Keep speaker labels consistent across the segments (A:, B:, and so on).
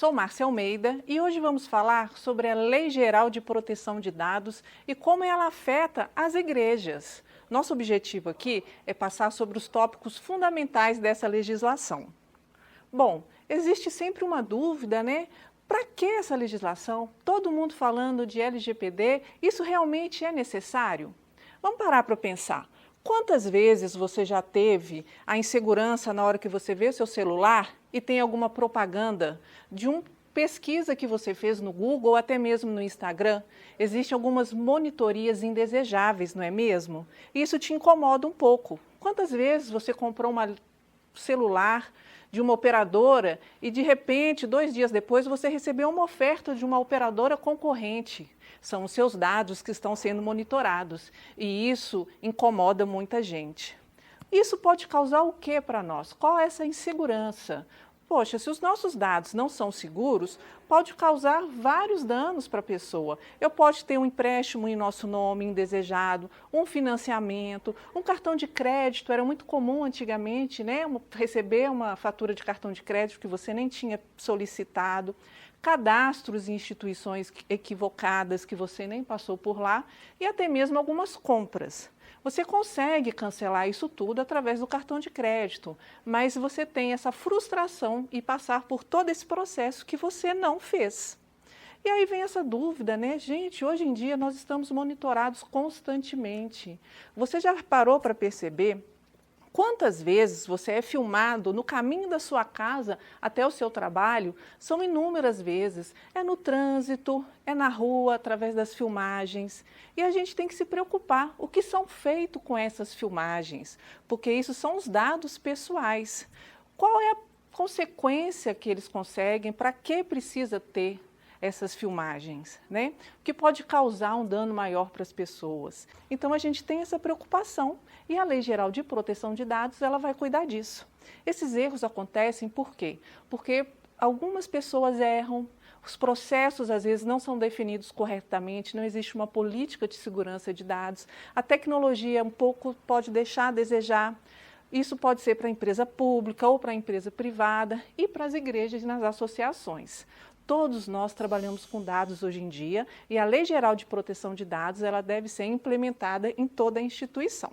A: Sou Márcia Almeida e hoje vamos falar sobre a Lei Geral de Proteção de Dados e como ela afeta as igrejas. Nosso objetivo aqui é passar sobre os tópicos fundamentais dessa legislação. Bom, existe sempre uma dúvida, né? Para que essa legislação? Todo mundo falando de LGPD, isso realmente é necessário? Vamos parar para pensar. Quantas vezes você já teve a insegurança na hora que você vê seu celular e tem alguma propaganda de uma pesquisa que você fez no Google ou até mesmo no Instagram? Existem algumas monitorias indesejáveis, não é mesmo? E isso te incomoda um pouco. Quantas vezes você comprou um celular de uma operadora e, de repente, 2 dias depois, você recebeu uma oferta de uma operadora concorrente? São os seus dados que estão sendo monitorados e isso incomoda muita gente. Isso pode causar o que para nós? Qual é essa insegurança? Poxa, se os nossos dados não são seguros, pode causar vários danos para a pessoa. Eu posso ter um empréstimo em nosso nome indesejado, um financiamento, um cartão de crédito. Era muito comum antigamente, né, receber uma fatura de cartão de crédito que você nem tinha solicitado, cadastros em instituições equivocadas que você nem passou por lá e até mesmo algumas compras. Você consegue cancelar isso tudo através do cartão de crédito, mas você tem essa frustração e passar por todo esse processo que você não fez. E aí vem essa dúvida, né? Gente, hoje em dia nós estamos monitorados constantemente. Você já parou para perceber quantas vezes você é filmado no caminho da sua casa até o seu trabalho? São inúmeras vezes. É no trânsito, é na rua, através das filmagens. E a gente tem que se preocupar o que são feitos com essas filmagens, porque isso são os dados pessoais. Qual é a consequência que eles conseguem? Para que precisa ter essas filmagens, né? O que pode causar um dano maior para as pessoas. Então a gente tem essa preocupação e a Lei Geral de Proteção de Dados ela vai cuidar disso. Esses erros acontecem por quê? Porque algumas pessoas erram, os processos às vezes não são definidos corretamente, não existe uma política de segurança de dados, a tecnologia um pouco pode deixar a desejar. Isso pode ser para a empresa pública ou para a empresa privada e para as igrejas e nas associações. Todos nós trabalhamos com dados hoje em dia e a Lei Geral de Proteção de Dados ela deve ser implementada em toda a instituição.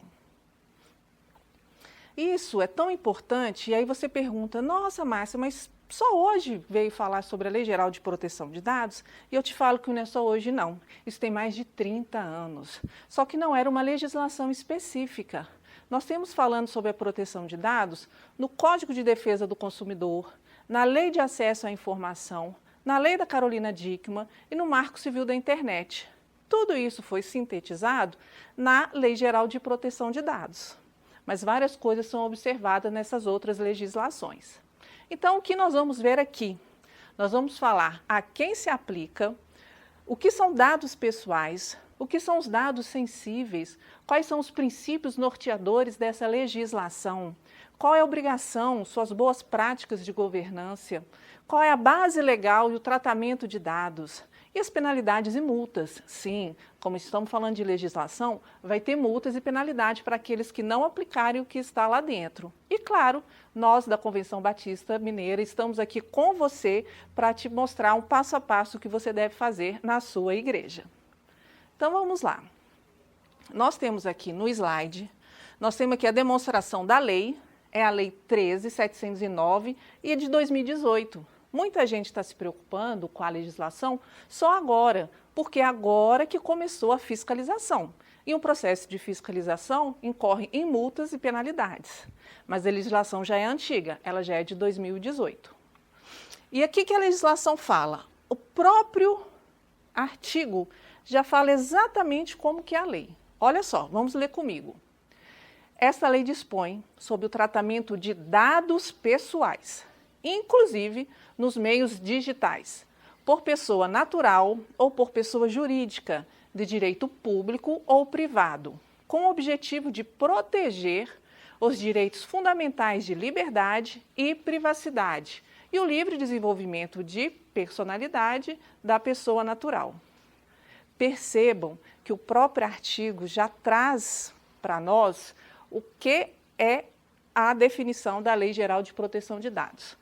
A: Isso é tão importante e aí você pergunta, nossa Márcia, mas só hoje veio falar sobre a Lei Geral de Proteção de Dados? E eu te falo que não é só hoje não, isso tem mais de 30 anos. Só que não era uma legislação específica. Nós temos falando sobre a proteção de dados no Código de Defesa do Consumidor, na Lei de Acesso à Informação, na Lei da Carolina Dickmann e no Marco Civil da Internet. Tudo isso foi sintetizado na Lei Geral de Proteção de Dados. Mas várias coisas são observadas nessas outras legislações. Então, o que nós vamos ver aqui? Nós vamos falar a quem se aplica, o que são dados pessoais, o que são os dados sensíveis, quais são os princípios norteadores dessa legislação, qual é a obrigação, suas boas práticas de governança, qual é a base legal e o tratamento de dados e as penalidades e multas. Sim, como estamos falando de legislação, vai ter multas e penalidade para aqueles que não aplicarem o que está lá dentro. E claro, nós da Convenção Batista Mineira estamos aqui com você para te mostrar um passo a passo o que você deve fazer na sua igreja. Então vamos lá. Nós temos aqui no slide, nós temos aqui a demonstração da lei, é a Lei 13.709 e é de 2018. Muita gente está se preocupando com a legislação só agora, porque é agora que começou a fiscalização. E um processo de fiscalização incorre em multas e penalidades. Mas a legislação já é antiga, ela já é de 2018. E aqui que a legislação fala? O próprio artigo já fala exatamente como que é a lei. Olha só, vamos ler comigo. Esta lei dispõe sobre o tratamento de dados pessoais, inclusive nos meios digitais, por pessoa natural ou por pessoa jurídica, de direito público ou privado, com o objetivo de proteger os direitos fundamentais de liberdade e privacidade e o livre desenvolvimento de personalidade da pessoa natural. Percebam que o próprio artigo já traz para nós o que é a definição da Lei Geral de Proteção de Dados.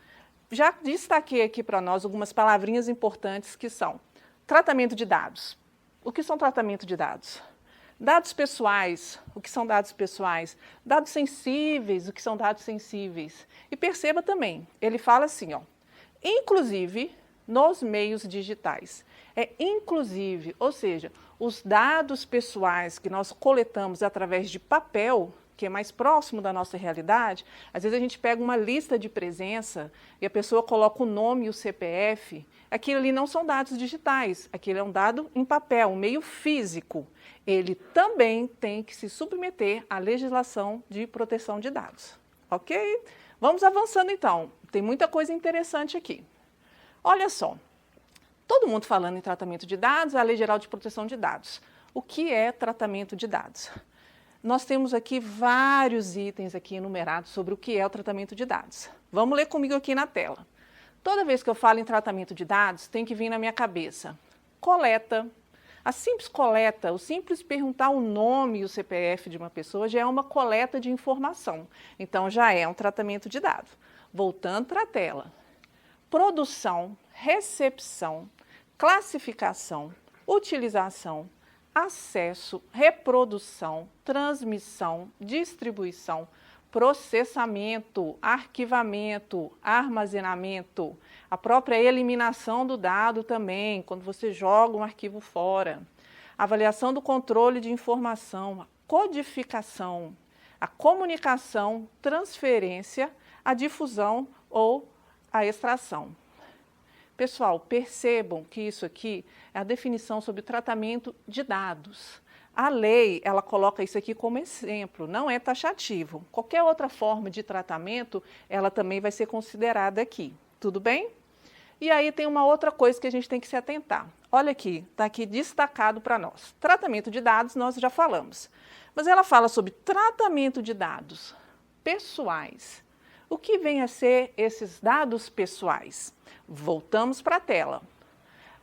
A: já destaquei aqui para nós algumas palavrinhas importantes que são tratamento de dados. O que são tratamento de dados? Dados pessoais, o que são dados pessoais? Dados sensíveis, o que são dados sensíveis? E perceba também, ele fala assim, ó, inclusive nos meios digitais. É inclusive, ou seja, os dados pessoais que nós coletamos através de papel, que é mais próximo da nossa realidade, às vezes a gente pega uma lista de presença e a pessoa coloca o nome e o CPF, aquilo ali não são dados digitais, aquilo é um dado em papel, um meio físico. Ele também tem que se submeter à legislação de proteção de dados, ok? Vamos avançando então, tem muita coisa interessante aqui. Olha só, todo mundo falando em tratamento de dados, a Lei Geral de Proteção de Dados. O que é tratamento de dados? Nós temos aqui vários itens aqui enumerados sobre o que é o tratamento de dados. Vamos ler comigo aqui na tela. Toda vez que eu falo em tratamento de dados, tem que vir na minha cabeça coleta. A simples coleta, o simples perguntar o nome e o CPF de uma pessoa já é uma coleta de informação. Então, já é um tratamento de dados. Voltando para a tela. Produção, recepção, classificação, utilização, acesso, reprodução, transmissão, distribuição, processamento, arquivamento, armazenamento, a própria eliminação do dado também, quando você joga um arquivo fora, avaliação do controle de informação, a codificação, a comunicação, transferência, a difusão ou a extração. Pessoal, percebam que isso aqui é a definição sobre o tratamento de dados. A lei, ela coloca isso aqui como exemplo, não é taxativo. Qualquer outra forma de tratamento, ela também vai ser considerada aqui. Tudo bem? E aí tem uma outra coisa que a gente tem que se atentar. Olha aqui, está aqui destacado para nós. Tratamento de dados, nós já falamos. Mas ela fala sobre tratamento de dados pessoais. O que vem a ser esses dados pessoais? Voltamos para a tela.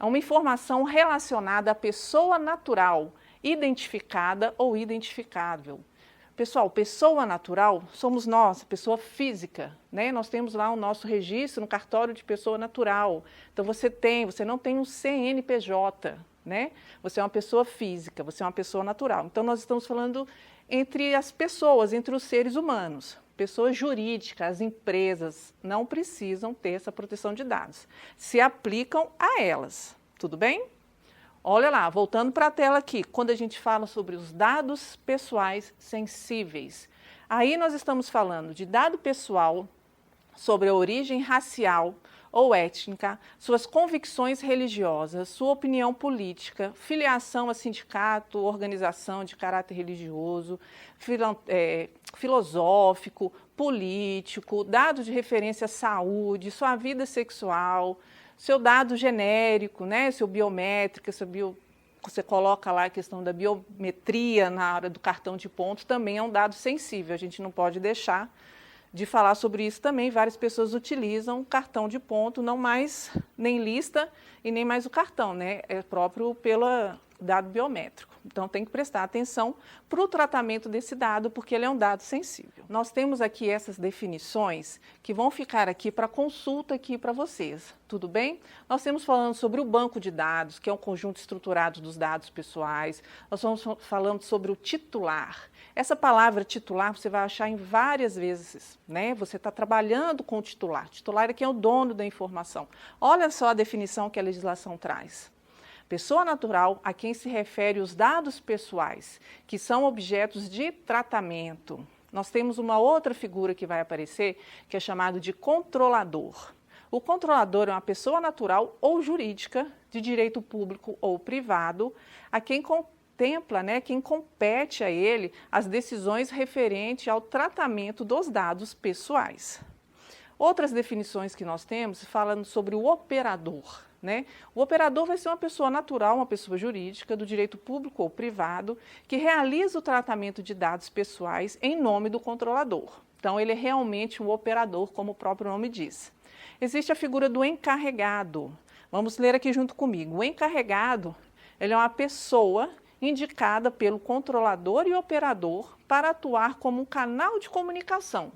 A: Uma informação relacionada à pessoa natural, identificada ou identificável. Pessoal, pessoa natural somos nós, pessoa física, né? Nós temos lá o nosso registro no cartório de pessoa natural. Então você não tem um CNPJ, né? Você é uma pessoa física, você é uma pessoa natural. Então nós estamos falando entre as pessoas, entre os seres humanos. Pessoas jurídicas, as empresas não precisam ter essa proteção de dados. Se aplicam a elas, tudo bem? Olha lá, voltando para a tela aqui, quando a gente fala sobre os dados pessoais sensíveis, aí nós estamos falando de dado pessoal sobre a origem racial ou étnica, suas convicções religiosas, sua opinião política, filiação a sindicato, organização de caráter religioso, filosófico, político, dados de referência à saúde, sua vida sexual, seu dado genérico, né, seu biométrico, você coloca lá a questão da biometria na hora do cartão de pontos, também é um dado sensível, a gente não pode deixar de falar sobre isso também. Várias pessoas utilizam o cartão de ponto, não mais nem lista e nem mais o cartão, né? É próprio pelo dado biométrico. Então tem que prestar atenção para o tratamento desse dado, porque ele é um dado sensível. Nós temos aqui essas definições que vão ficar aqui para consulta aqui para vocês, tudo bem? Nós temos falando sobre o banco de dados, que é um conjunto estruturado dos dados pessoais. Nós estamos falando sobre o titular. Essa palavra titular você vai achar em várias vezes, né? Você está trabalhando com o titular. Titular é quem é o dono da informação. Olha só a definição que a legislação traz. Pessoa natural a quem se refere os dados pessoais, que são objetos de tratamento. Nós temos uma outra figura que vai aparecer, que é chamado de controlador. O controlador é uma pessoa natural ou jurídica, de direito público ou privado, a quem contempla, né, quem compete a ele as decisões referentes ao tratamento dos dados pessoais. Outras definições que nós temos falando sobre o operador, né? O operador vai ser uma pessoa natural, uma pessoa jurídica, do direito público ou privado, que realiza o tratamento de dados pessoais em nome do controlador. Então, ele é realmente um operador, como o próprio nome diz. Existe a figura do encarregado. Vamos ler aqui junto comigo. O encarregado, ele é uma pessoa indicada pelo controlador e operador para atuar como um canal de comunicação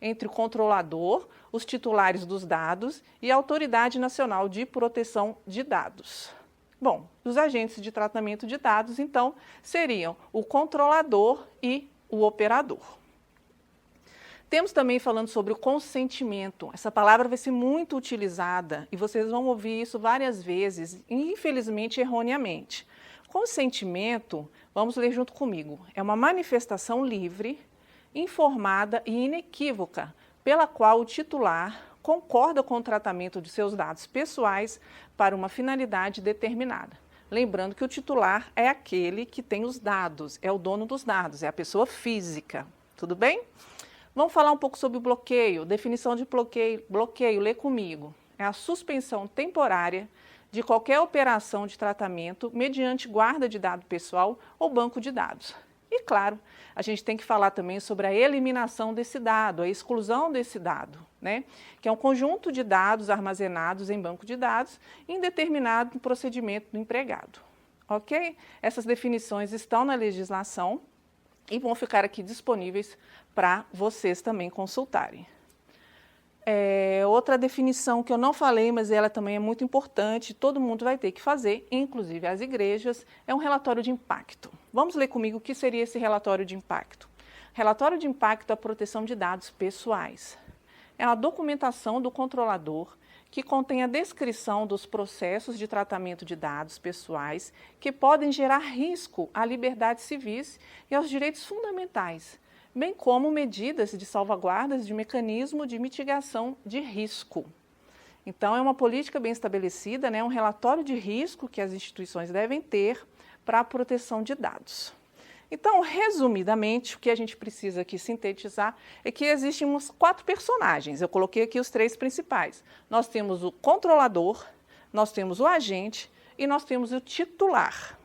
A: entre o controlador, os titulares dos dados e a Autoridade Nacional de Proteção de Dados. Bom, os agentes de tratamento de dados, então, seriam o controlador e o operador. Temos também falando sobre o consentimento. Essa palavra vai ser muito utilizada e vocês vão ouvir isso várias vezes, infelizmente erroneamente. Consentimento, vamos ler junto comigo, é uma manifestação livre, informada e inequívoca, pela qual o titular concorda com o tratamento de seus dados pessoais para uma finalidade determinada. Lembrando que o titular é aquele que tem os dados, é o dono dos dados, é a pessoa física. Tudo bem? Vamos falar um pouco sobre o bloqueio. Definição de bloqueio, lê comigo. É a suspensão temporária de qualquer operação de tratamento mediante guarda de dado pessoal ou banco de dados. E, claro, a gente tem que falar também sobre a eliminação desse dado, a exclusão desse dado, né? Que é um conjunto de dados armazenados em banco de dados em determinado procedimento do empregado. Ok? Essas definições estão na legislação e vão ficar aqui disponíveis para vocês também consultarem. Outra definição que eu não falei, mas ela também é muito importante, todo mundo vai ter que fazer, inclusive as igrejas, é um relatório de impacto. Vamos ler comigo o que seria esse relatório de impacto. Relatório de impacto é a proteção de dados pessoais. É a documentação do controlador que contém a descrição dos processos de tratamento de dados pessoais que podem gerar risco à liberdade civis e aos direitos fundamentais, bem como medidas de salvaguardas de mecanismo de mitigação de risco. Então, é uma política bem estabelecida, né, um relatório de risco que as instituições devem ter para a proteção de dados. Então, resumidamente, o que a gente precisa aqui sintetizar é que existem uns 4 personagens. Eu coloquei aqui os 3 principais. Nós temos o controlador, nós temos o agente e nós temos o titular.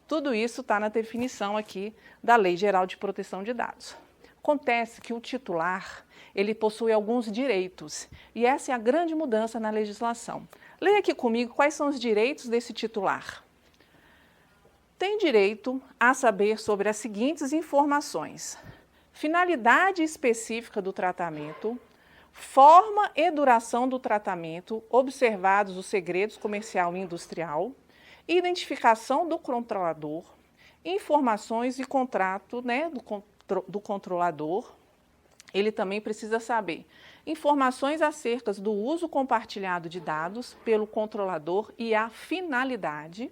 A: Tudo isso está na definição aqui da Lei Geral de Proteção de Dados. Acontece que o titular, ele possui alguns direitos, e essa é a grande mudança na legislação. Leia aqui comigo quais são os direitos desse titular. Tem direito a saber sobre as seguintes informações: finalidade específica do tratamento, forma e duração do tratamento, observados os segredos comercial e industrial, identificação do controlador, informações e contrato, né, do controlador. Ele também precisa saber informações acerca do uso compartilhado de dados pelo controlador e a finalidade,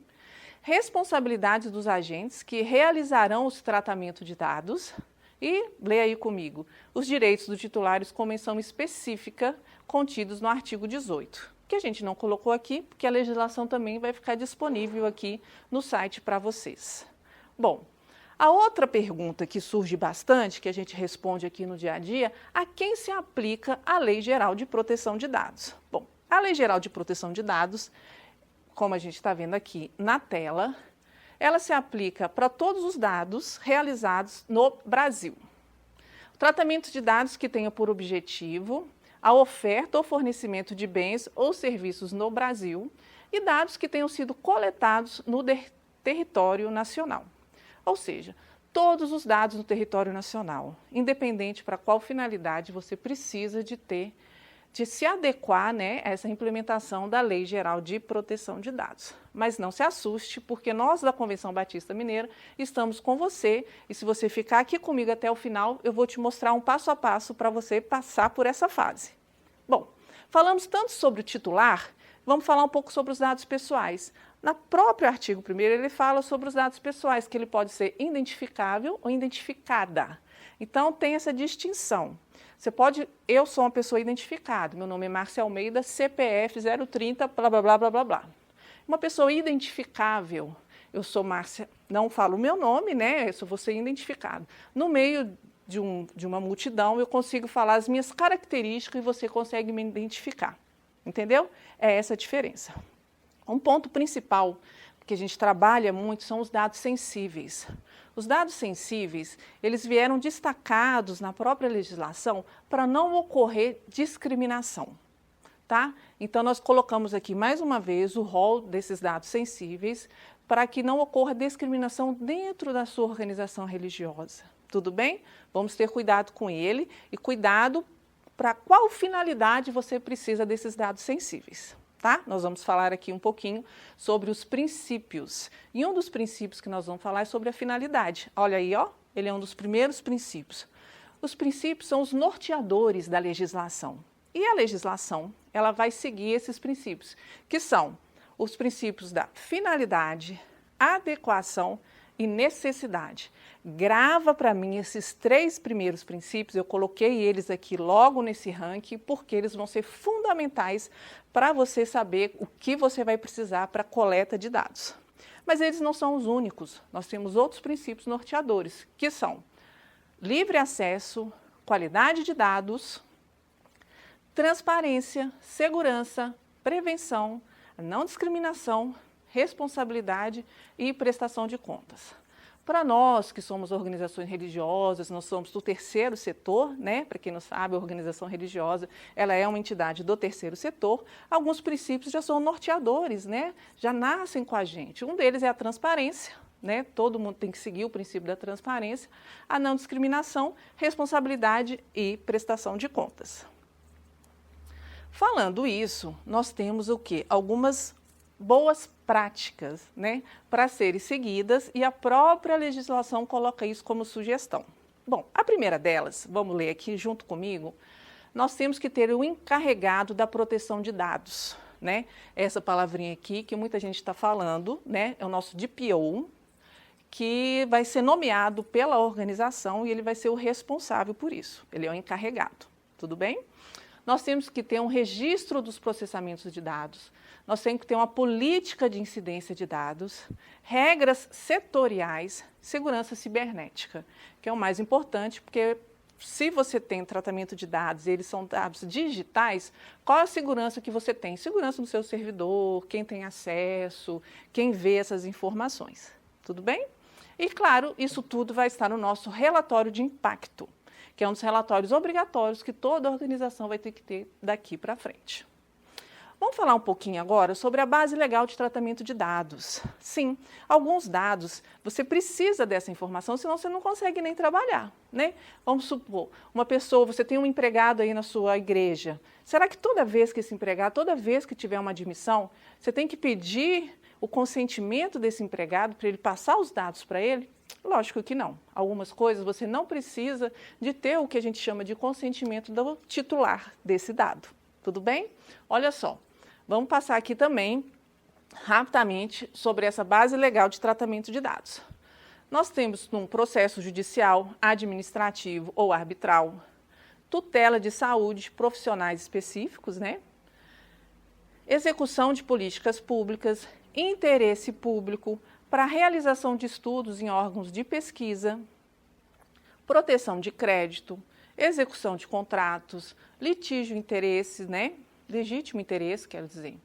A: responsabilidades dos agentes que realizarão o tratamento de dados e, leia aí comigo, os direitos dos titulares com menção específica contidos no artigo 18, que a gente não colocou aqui, porque a legislação também vai ficar disponível aqui no site para vocês. Bom, a outra pergunta que surge bastante, que a gente responde aqui no dia a dia, a quem se aplica a Lei Geral de Proteção de Dados? Bom, a Lei Geral de Proteção de Dados, como a gente está vendo aqui na tela, ela se aplica para todos os dados realizados no Brasil. O tratamento de dados que tenha por objetivo a oferta ou fornecimento de bens ou serviços no Brasil e dados que tenham sido coletados no território nacional. Ou seja, todos os dados no território nacional, independente para qual finalidade você precisa de se adequar, né, a essa implementação da Lei Geral de Proteção de Dados. Mas não se assuste, porque nós da Convenção Batista Mineira estamos com você e se você ficar aqui comigo até o final, eu vou te mostrar um passo a passo para você passar por essa fase. Bom, falamos tanto sobre o titular, vamos falar um pouco sobre os dados pessoais. No próprio artigo 1º, ele fala sobre os dados pessoais, que ele pode ser identificável ou identificada. Então, tem essa distinção. Eu sou uma pessoa identificada, meu nome é Márcia Almeida, CPF 030, blá, blá, blá, blá, blá, blá. Uma pessoa identificável, eu sou Márcia, não falo o meu nome, né, eu vou ser identificado. No meio de uma multidão, eu consigo falar as minhas características e você consegue me identificar, entendeu? É essa a diferença. Um ponto principal que a gente trabalha muito são os dados sensíveis. Os dados sensíveis, eles vieram destacados na própria legislação para não ocorrer discriminação, tá? Então, nós colocamos aqui mais uma vez o rol desses dados sensíveis para que não ocorra discriminação dentro da sua organização religiosa, tudo bem? Vamos ter cuidado com ele e cuidado para qual finalidade você precisa desses dados sensíveis. Tá? Nós vamos falar aqui um pouquinho sobre os princípios. E um dos princípios que nós vamos falar é sobre a finalidade. Olha aí, ó, ele é um dos primeiros princípios. Os princípios são os norteadores da legislação. E a legislação, ela vai seguir esses princípios, que são os princípios da finalidade, adequação e necessidade. Grava para mim esses 3 primeiros princípios, eu coloquei eles aqui logo nesse ranking, porque eles vão ser fundamentais para você saber o que você vai precisar para a coleta de dados. Mas eles não são os únicos, nós temos outros princípios norteadores, que são livre acesso, qualidade de dados, transparência, segurança, prevenção, não discriminação, responsabilidade e prestação de contas. Para nós que somos organizações religiosas, nós somos do terceiro setor, né? Para quem não sabe, a organização religiosa, ela é uma entidade do terceiro setor. Alguns princípios já são norteadores, né? Já nascem com a gente. Um deles é a transparência, né? Todo mundo tem que seguir o princípio da transparência, a não discriminação, responsabilidade e prestação de contas. Falando isso, nós temos o quê? Algumas boas práticas, né, para serem seguidas e a própria legislação coloca isso como sugestão. Bom, a primeira delas, vamos ler aqui junto comigo, nós temos que ter o encarregado da proteção de dados, né? Essa palavrinha aqui que muita gente está falando, né, é o nosso DPO, que vai ser nomeado pela organização e ele vai ser o responsável por isso, ele é o encarregado, tudo bem? Nós temos que ter um registro dos processamentos de dados, nós temos que ter uma política de incidência de dados, regras setoriais, segurança cibernética, que é o mais importante, porque se você tem tratamento de dados e eles são dados digitais, qual é a segurança que você tem? Segurança no seu servidor, quem tem acesso, quem vê essas informações, tudo bem? E claro, isso tudo vai estar no nosso relatório de impacto, que é um dos relatórios obrigatórios que toda organização vai ter que ter daqui para frente. Vamos falar um pouquinho agora sobre a base legal de tratamento de dados. Sim, alguns dados, você precisa dessa informação, senão você não consegue nem trabalhar, né? Vamos supor, uma pessoa, você tem um empregado aí na sua igreja. Será que toda vez que esse empregado, toda vez que tiver uma admissão, você tem que pedir o consentimento desse empregado para ele passar os dados para ele? Lógico que não. Algumas coisas você não precisa de ter o que a gente chama de consentimento do titular desse dado. Tudo bem? Olha só, vamos passar aqui também, rapidamente, sobre essa base legal de tratamento de dados. Nós temos um processo judicial, administrativo ou arbitral, tutela de saúde, profissionais específicos, né? Execução de políticas públicas, interesse público, para a realização de estudos em órgãos de pesquisa, proteção de crédito, execução de contratos, litígio interesse, né? Legítimo interesse, quero dizer,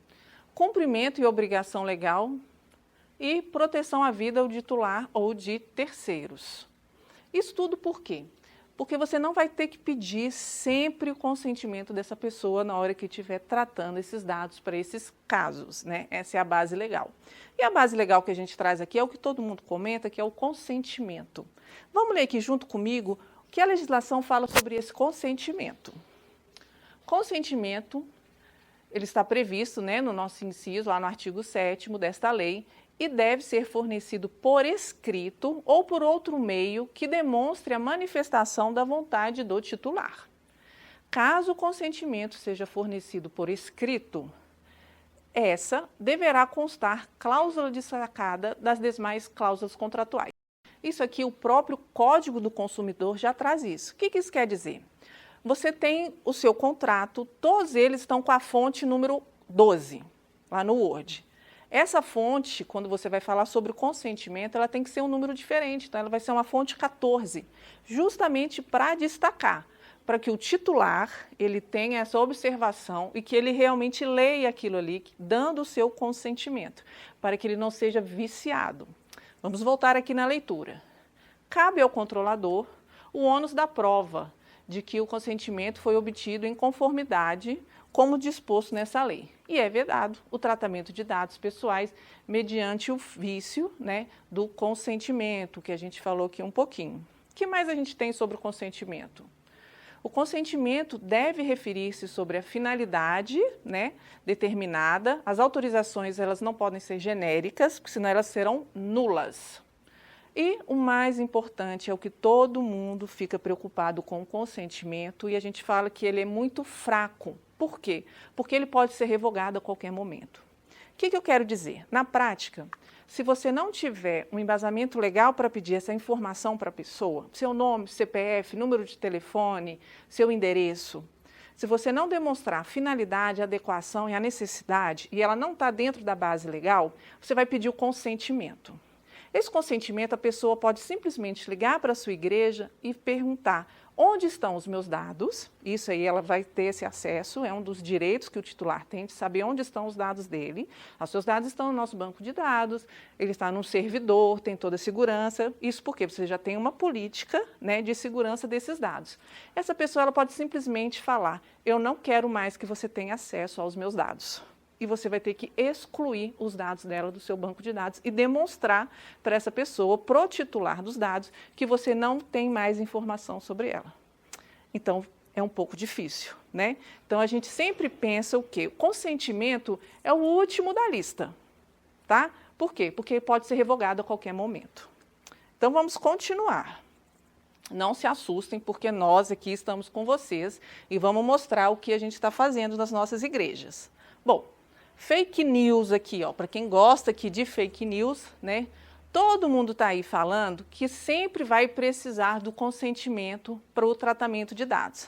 A: cumprimento e obrigação legal e proteção à vida do titular ou de terceiros. Isso tudo por quê? Porque você não vai ter que pedir sempre o consentimento dessa pessoa na hora que estiver tratando esses dados para esses casos, né? Essa é a base legal. E a base legal que a gente traz aqui é o que todo mundo comenta, que é o consentimento. Vamos ler aqui junto comigo o que a legislação fala sobre esse consentimento. Consentimento, ele está previsto, né, no nosso inciso, lá no artigo 7º desta lei, e deve ser fornecido por escrito ou por outro meio que demonstre a manifestação da vontade do titular. Caso o consentimento seja fornecido por escrito, essa deverá constar cláusula destacada das demais cláusulas contratuais. Isso aqui, o próprio Código do Consumidor já traz isso. O que isso quer dizer? Você tem o seu contrato, todos eles estão com a fonte número 12, lá no Word. Essa fonte, quando você vai falar sobre o consentimento, ela tem que ser um número diferente, então ela vai ser uma fonte 14, justamente para destacar, para que o titular ele tenha essa observação e que ele realmente leia aquilo ali, dando o seu consentimento, para que ele não seja viciado. Vamos voltar aqui na leitura. Cabe ao controlador o ônus da prova de que o consentimento foi obtido em conformidade como disposto nessa lei. E é vedado o tratamento de dados pessoais mediante o vício, né, do consentimento, que a gente falou aqui um pouquinho. que mais a gente tem sobre o consentimento? O consentimento deve referir-se sobre a finalidade, né, determinada. As autorizações elas não podem ser genéricas, porque senão elas serão nulas. E o mais importante é o que todo mundo fica preocupado com o consentimento e a gente fala que ele é muito fraco. Por quê? Porque ele pode ser revogado a qualquer momento. O que eu quero dizer? Na prática, se você não tiver um embasamento legal para pedir essa informação para a pessoa, seu nome, CPF, número de telefone, seu endereço, se você não demonstrar a finalidade, a adequação e a necessidade, e ela não está dentro da base legal, você vai pedir o consentimento. Esse consentimento, a pessoa pode simplesmente ligar para a sua igreja e perguntar onde estão os meus dados. Isso aí ela vai ter esse acesso, é um dos direitos que o titular tem de saber onde estão os dados dele. Os seus dados estão no nosso banco de dados, ele está num servidor, tem toda a segurança. Isso porque você já tem uma política, né, de segurança desses dados. Essa pessoa ela pode simplesmente falar, eu não quero mais que você tenha acesso aos meus dados. E você vai ter que excluir os dados dela do seu banco de dados e demonstrar para essa pessoa, pro titular dos dados, que você não tem mais informação sobre ela. Então, é um pouco difícil, né? Então, a gente sempre pensa o quê? O consentimento é o último da lista, tá? Por quê? Porque pode ser revogado a qualquer momento. Então, vamos continuar. Não se assustem, porque nós aqui estamos com vocês e vamos mostrar o que a gente está fazendo nas nossas igrejas. Bom, fake news aqui, ó, para quem gosta aqui de fake news, né? Todo mundo está aí falando que sempre vai precisar do consentimento para o tratamento de dados.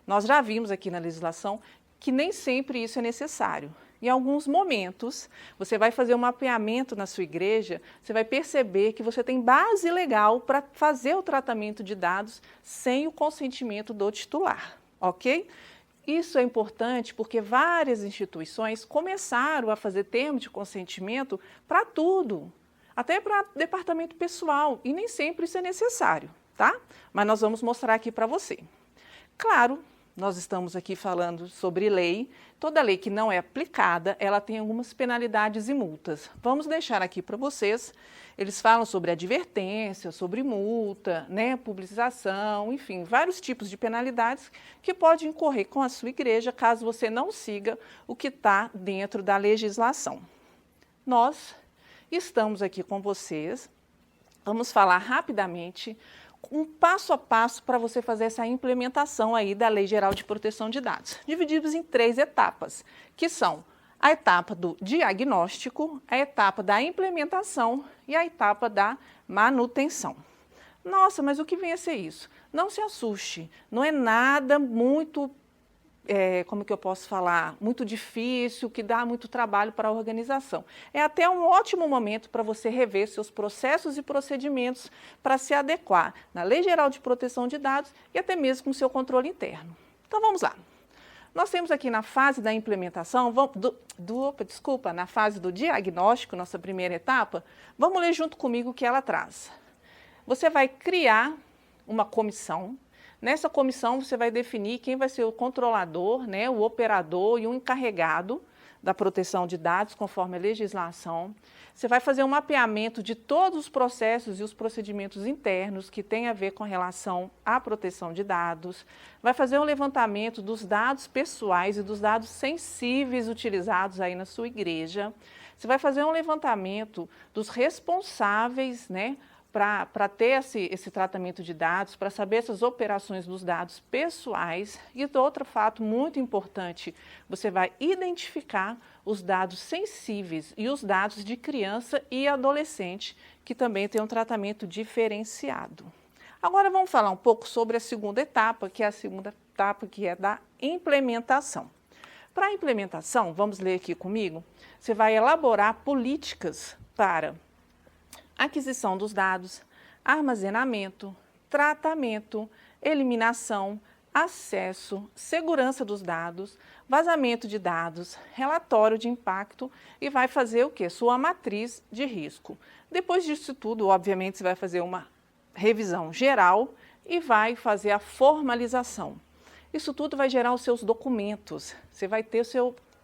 A: Nós já vimos aqui na legislação que nem sempre isso é necessário. Em alguns momentos, você vai fazer um mapeamento na sua igreja, você vai perceber que você tem base legal para fazer o tratamento de dados sem o consentimento do titular, ok? Isso é importante porque várias instituições começaram a fazer termo de consentimento para tudo, até para departamento pessoal, e nem sempre isso é necessário, tá? Mas nós vamos mostrar aqui para você. Claro, nós estamos aqui falando sobre lei. Toda lei que não é aplicada, ela tem algumas penalidades e multas. Vamos deixar aqui para vocês. Eles falam sobre advertência, sobre multa, né, publicização, enfim, vários tipos de penalidades que podem incorrer com a sua igreja caso você não siga o que está dentro da legislação. Nós estamos aqui com vocês. Vamos falar rapidamente um passo a passo para você fazer essa implementação aí da Lei Geral de Proteção de Dados, divididos em 3 etapas, que são a etapa do diagnóstico, a etapa da implementação e a etapa da manutenção. Nossa, mas o que vem a ser isso? Não se assuste, não é nada muito, como que eu posso falar, muito difícil, que dá muito trabalho para a organização. É até um ótimo momento para você rever seus processos e procedimentos para se adequar na Lei Geral de Proteção de Dados e até mesmo com o seu controle interno. Então vamos lá. Nós temos aqui na fase da implementação, na fase do diagnóstico, nossa primeira etapa, vamos ler junto comigo o que ela traz. Você vai criar uma comissão. Nessa comissão você vai definir quem vai ser o controlador, né, o operador e o encarregado da proteção de dados, conforme a legislação. Você vai fazer um mapeamento de todos os processos e os procedimentos internos que têm a ver com relação à proteção de dados. Vai fazer um levantamento dos dados pessoais e dos dados sensíveis utilizados aí na sua igreja. Você vai fazer um levantamento dos responsáveis, né, para ter esse tratamento de dados, para saber essas operações dos dados pessoais. E outro fato muito importante, você vai identificar os dados sensíveis e os dados de criança e adolescente, que também tem um tratamento diferenciado. Agora vamos falar um pouco sobre a segunda etapa, que é da implementação. Para a implementação, vamos ler aqui comigo, você vai elaborar políticas para aquisição dos dados, armazenamento, tratamento, eliminação, acesso, segurança dos dados, vazamento de dados, relatório de impacto e vai fazer o quê? Sua matriz de risco. Depois disso tudo, obviamente, você vai fazer uma revisão geral e vai fazer a formalização. Isso tudo vai gerar os seus documentos. Você vai ter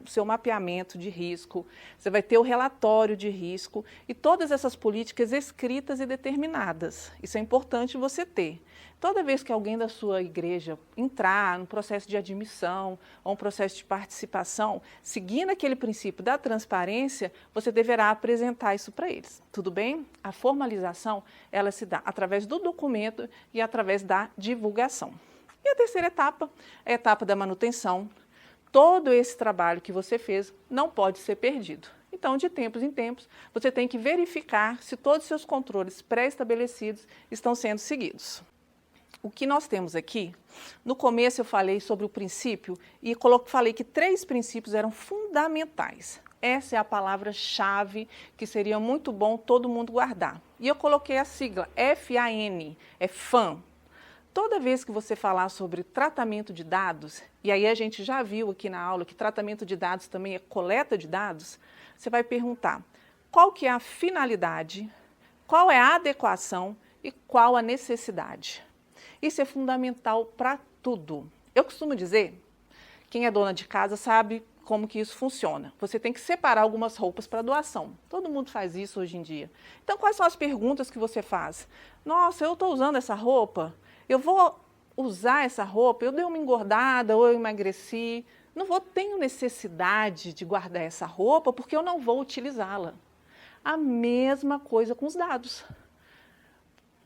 A: o seu mapeamento de risco, você vai ter o relatório de risco e todas essas políticas escritas e determinadas. Isso é importante você ter. Toda vez que alguém da sua igreja entrar no processo de admissão ou um processo de participação, seguindo aquele princípio da transparência, você deverá apresentar isso para eles. Tudo bem? A formalização, ela se dá através do documento e através da divulgação. E a terceira etapa é a etapa da manutenção. Todo esse trabalho que você fez não pode ser perdido. Então, de tempos em tempos, você tem que verificar se todos os seus controles pré-estabelecidos estão sendo seguidos. O que nós temos aqui, no começo eu falei sobre o princípio e falei que 3 princípios eram fundamentais. Essa é a palavra-chave que seria muito bom todo mundo guardar. E eu coloquei a sigla FAN, é FAN. Toda vez que você falar sobre tratamento de dados, e aí a gente já viu aqui na aula que tratamento de dados também é coleta de dados, você vai perguntar qual que é a finalidade, qual é a adequação e qual a necessidade. Isso é fundamental para tudo. Eu costumo dizer, quem é dona de casa sabe como que isso funciona. Você tem que separar algumas roupas para doação. Todo mundo faz isso hoje em dia. Então, quais são as perguntas que você faz? Nossa, eu estou usando essa roupa, eu vou usar essa roupa, eu dei uma engordada ou eu emagreci, tenho necessidade de guardar essa roupa porque eu não vou utilizá-la. A mesma coisa com os dados.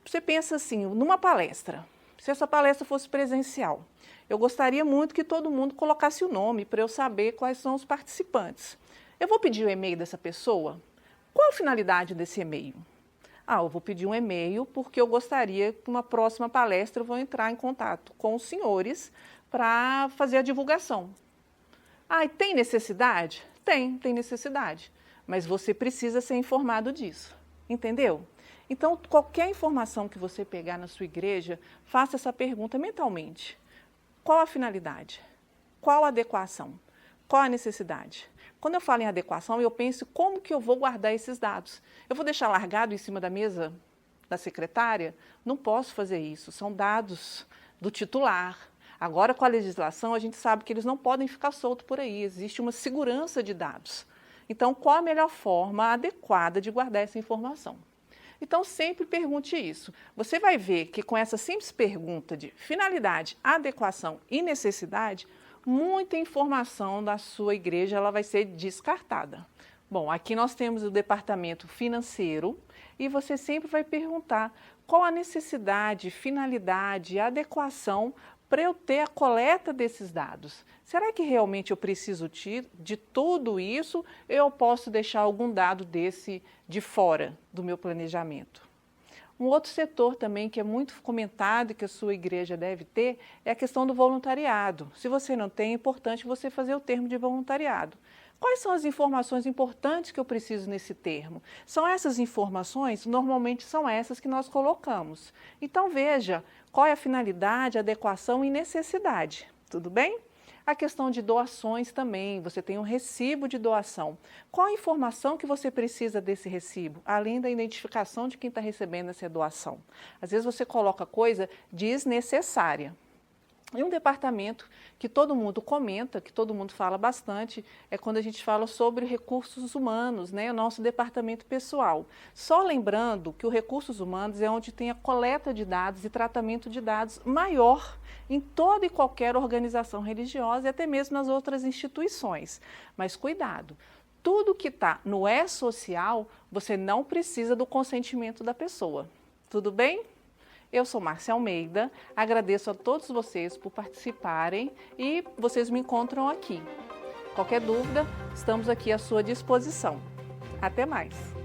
A: Você pensa assim, numa palestra, se essa palestra fosse presencial, eu gostaria muito que todo mundo colocasse o nome para eu saber quais são os participantes. Eu vou pedir o e-mail dessa pessoa? Qual a finalidade desse e-mail? Eu vou pedir um e-mail porque eu gostaria que numa próxima palestra eu vou entrar em contato com os senhores para fazer a divulgação. E tem necessidade? Tem necessidade, mas você precisa ser informado disso, entendeu? Então, qualquer informação que você pegar na sua igreja, faça essa pergunta mentalmente. Qual a finalidade? Qual a adequação? Qual a necessidade? Quando eu falo em adequação, eu penso como que eu vou guardar esses dados. Eu vou deixar largado em cima da mesa da secretária? Não posso fazer isso, são dados do titular. Agora, com a legislação, a gente sabe que eles não podem ficar soltos por aí, existe uma segurança de dados. Então, qual a melhor forma adequada de guardar essa informação? Então, sempre pergunte isso. Você vai ver que com essa simples pergunta de finalidade, adequação e necessidade, muita informação da sua igreja ela vai ser descartada. Bom, aqui nós temos o departamento financeiro e você sempre vai perguntar qual a necessidade, finalidade e adequação para eu ter a coleta desses dados. Será que realmente eu preciso de tudo isso ou eu posso deixar algum dado desse de fora do meu planejamento? Um outro setor também que é muito comentado e que a sua igreja deve ter é a questão do voluntariado. Se você não tem, é importante você fazer o termo de voluntariado. Quais são as informações importantes que eu preciso nesse termo? São essas informações? Normalmente são essas que nós colocamos. Então veja qual é a finalidade, adequação e necessidade. Tudo bem? A questão de doações também, você tem um recibo de doação. Qual a informação que você precisa desse recibo, além da identificação de quem está recebendo essa doação? Às vezes você coloca coisa desnecessária. E um departamento que todo mundo comenta, que todo mundo fala bastante, é quando a gente fala sobre recursos humanos, né? O nosso departamento pessoal. Só lembrando que o recursos humanos é onde tem a coleta de dados e tratamento de dados maior em toda e qualquer organização religiosa e até mesmo nas outras instituições. Mas cuidado, tudo que está no E-Social, você não precisa do consentimento da pessoa. Tudo bem? Eu sou Márcia Almeida, agradeço a todos vocês por participarem e vocês me encontram aqui. Qualquer dúvida, estamos aqui à sua disposição. Até mais!